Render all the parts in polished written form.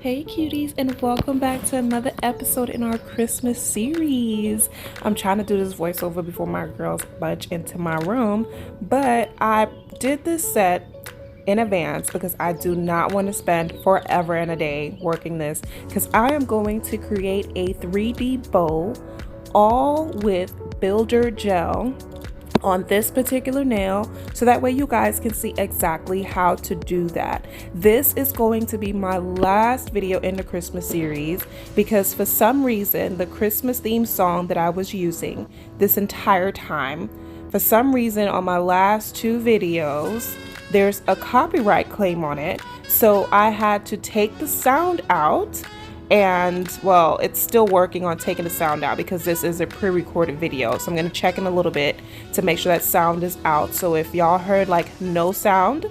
Hey cuties, and welcome back to another episode in our Christmas series. I'm trying to do this voiceover before my girls budge into my room, but I did this set in advance because I do not want to spend forever and a day working this, because I am going to create a 3D bow all with builder gel on this particular nail, so that way you guys can see exactly how to do that. This is going to be my last video in the Christmas series because for some reason the Christmas theme song that I was using this entire time, for some reason on my last two videos there's a copyright claim on it, so I had to take the sound out. And well, it's still working on taking the sound out because this is a pre-recorded video, so I'm going to check in a little bit to make sure that sound is out. So if y'all heard like no sound,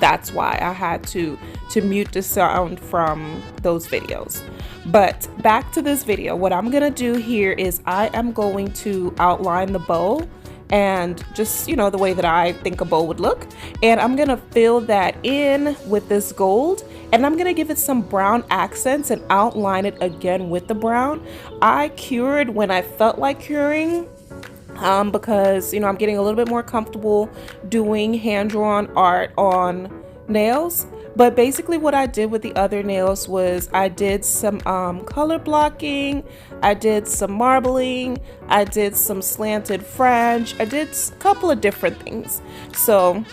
that's why I had to mute the sound from those videos. But back to this video, what I'm going to do here is I am going to outline the bow and just, you know, the way that I think a bow would look, and I'm gonna fill that in with this gold, and I'm gonna give it some brown accents and outline it again with the brown. I cured when I felt like curing, because, you know, I'm getting a little bit more comfortable doing hand-drawn art on nails. But basically what I did with the other nails was I did some color blocking, I did some marbling, I did some slanted fringe, I did a couple of different things. So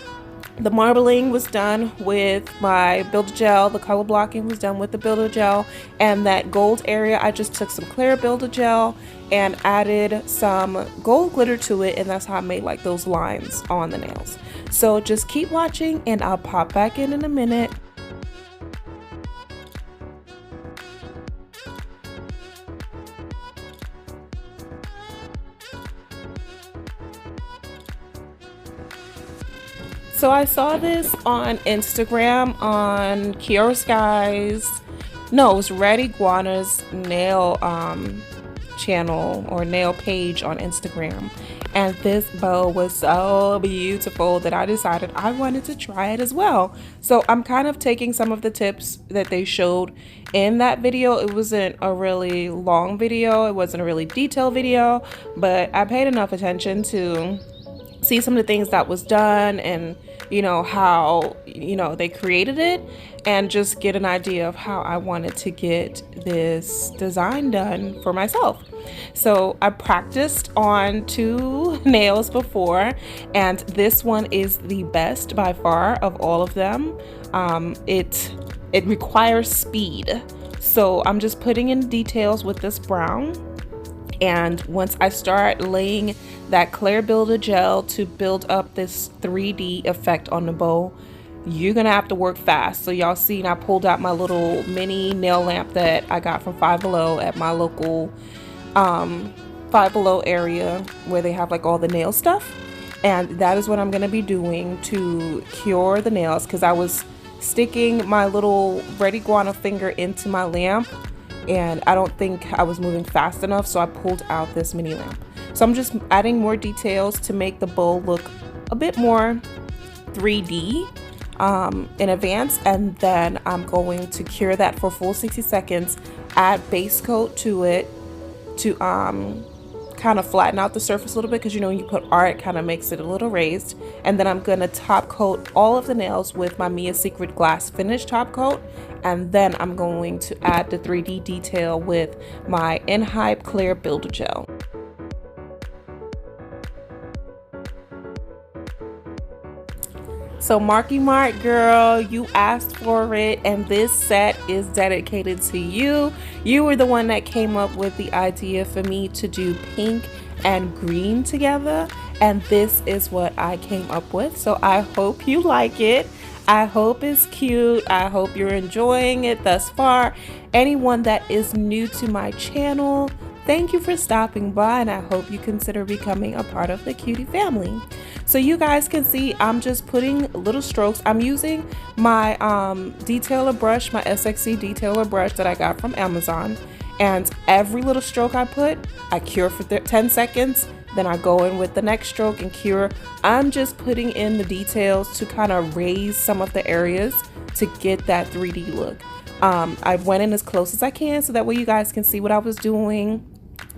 the marbling was done with my builder gel, the color blocking was done with the builder gel, and that gold area I just took some clear builder gel and added some gold glitter to it, and that's how I made like those lines on the nails. So just keep watching and I'll pop back in a minute. So I saw this on Instagram on coerced, no, it was Red Iguana's nail channel or nail page on Instagram, and this bow was so beautiful that I decided I wanted to try it as well. So I'm kind of taking some of the tips that they showed in that video. It wasn't a really long video, it wasn't a really detailed video, but I paid enough attention to see some of the things that was done and, you know, how, you know, they created it, and just get an idea of how I wanted to get this design done for myself. So I practiced on two nails before, and this one is the best by far of all of them. It requires speed, so I'm just putting in details with this brown. And once I start laying that clear builder gel to build up this 3D effect on the bow, you're gonna have to work fast. So y'all seen I pulled out my little mini nail lamp that I got from Five Below at my local Five Below area where they have like all the nail stuff, and that is what I'm gonna be doing to cure the nails, because I was sticking my little Red Iguana finger into my lamp and I don't think I was moving fast enough, so I pulled out this mini lamp. So I'm just adding more details to make the bow look a bit more 3D in advance, and then I'm going to cure that for a full 60 seconds, add base coat to it to kind of flatten out the surface a little bit, because you know when you put art it kind of makes it a little raised. And then I'm going to top coat all of the nails with my Mia Secret Glass Finish top coat, and then I'm going to add the 3D detail with my Enhype Clear Builder Gel. So Marky Mark girl, you asked for it, and this set is dedicated to you. You were the one that came up with the idea for me to do pink and green together, and this is what I came up with. So I hope you like it. I hope it's cute. I hope you're enjoying it thus far. Anyone that is new to my channel, thank you for stopping by, and I hope you consider becoming a part of the cutie family. So you guys can see I'm just putting little strokes. I'm using my detailer brush, my SXC detailer brush that I got from Amazon, and every little stroke I put, I cure for 10 seconds, then I go in with the next stroke and cure. I'm just putting in the details to kind of raise some of the areas to get that 3D look. I went in as close as I can so that way you guys can see what I was doing.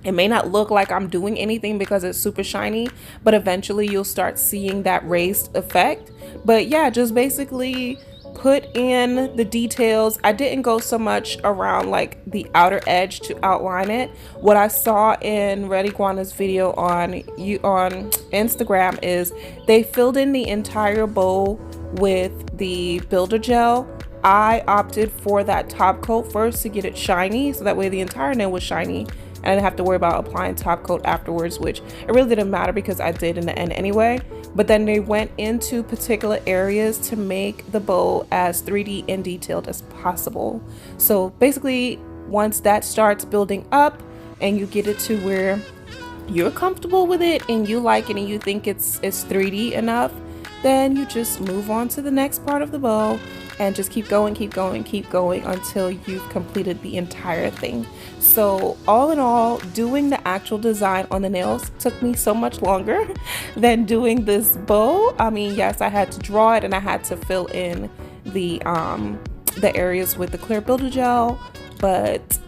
It may not look like I'm doing anything because it's super shiny, but eventually you'll start seeing that raised effect. But yeah, just basically put in the details. I didn't go so much around like the outer edge to outline it. What I saw in Red Iguana's video on Instagram is they filled in the entire bowl with the builder gel. I opted for that top coat first to get it shiny, so that way the entire nail was shiny and I didn't have to worry about applying top coat afterwards, which it really didn't matter because I did in the end anyway. But then they went into particular areas to make the bow as 3D and detailed as possible. So basically, once that starts building up and you get it to where you're comfortable with it and you like it and you think it's 3D enough, then you just move on to the next part of the bow and just keep going until you've completed the entire thing. So all in all, doing the actual design on the nails took me so much longer than doing this bow. I mean, yes, I had to draw it and I had to fill in the areas with the clear builder gel, but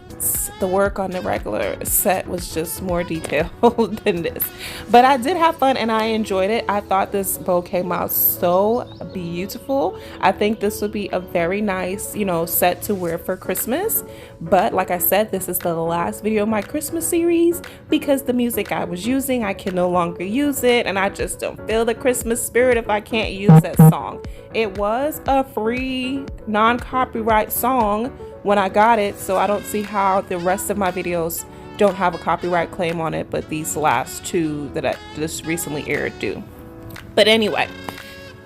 the work on the regular set was just more detailed than this. But I did have fun and I enjoyed it. I thought this bow came out so beautiful. I think this would be a very nice, you know, set to wear for Christmas. But like I said, this is the last video of my Christmas series because the music I was using, I can no longer use it, and I just don't feel the Christmas spirit if I can't use that song. It was a free non-copyright song when I got it, so I don't see how the rest of my videos don't have a copyright claim on it, but these last two that I just recently aired do. But anyway,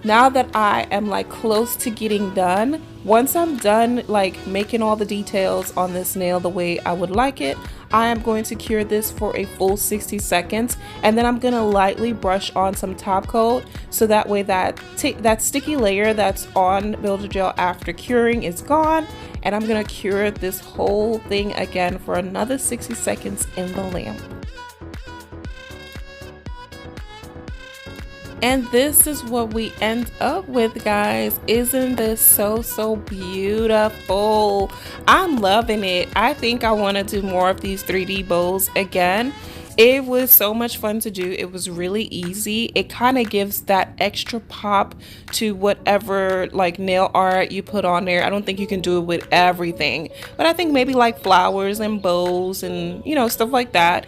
now that I am like close to getting done, once I'm done like making all the details on this nail the way I would like it, I am going to cure this for a full 60 seconds, and then I'm gonna lightly brush on some top coat so that way that sticky layer that's on builder gel after curing is gone, and I'm gonna cure this whole thing again for another 60 seconds in the lamp. And this is what we end up with, guys. Isn't this so beautiful? I'm loving it. I think I want to do more of these 3D bows again. It was so much fun to do. It was really easy. It kind of gives that extra pop to whatever like nail art you put on there. I don't think you can do it with everything, but I think maybe like flowers and bows and, you know, stuff like that.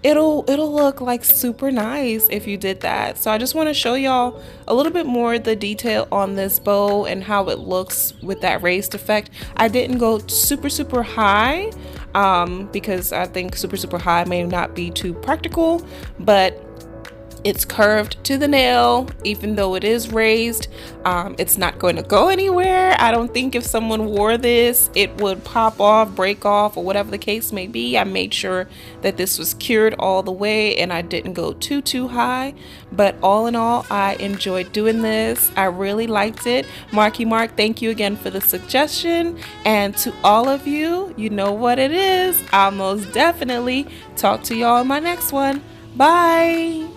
It'll look like super nice if you did that. So I just want to show y'all a little bit more the detail on this bow and how it looks with that raised effect. I didn't go super high because I think super high may not be too practical, but it's curved to the nail. Even though it is raised, it's not going to go anywhere. I don't think if someone wore this it would pop off, break off, or whatever the case may be. I made sure that this was cured all the way and I didn't go too high. But all in all, I enjoyed doing this. I really liked it. Marky Mark, thank you again for the suggestion, and to all of you, you know what it is. I'll most definitely talk to y'all in my next one. Bye.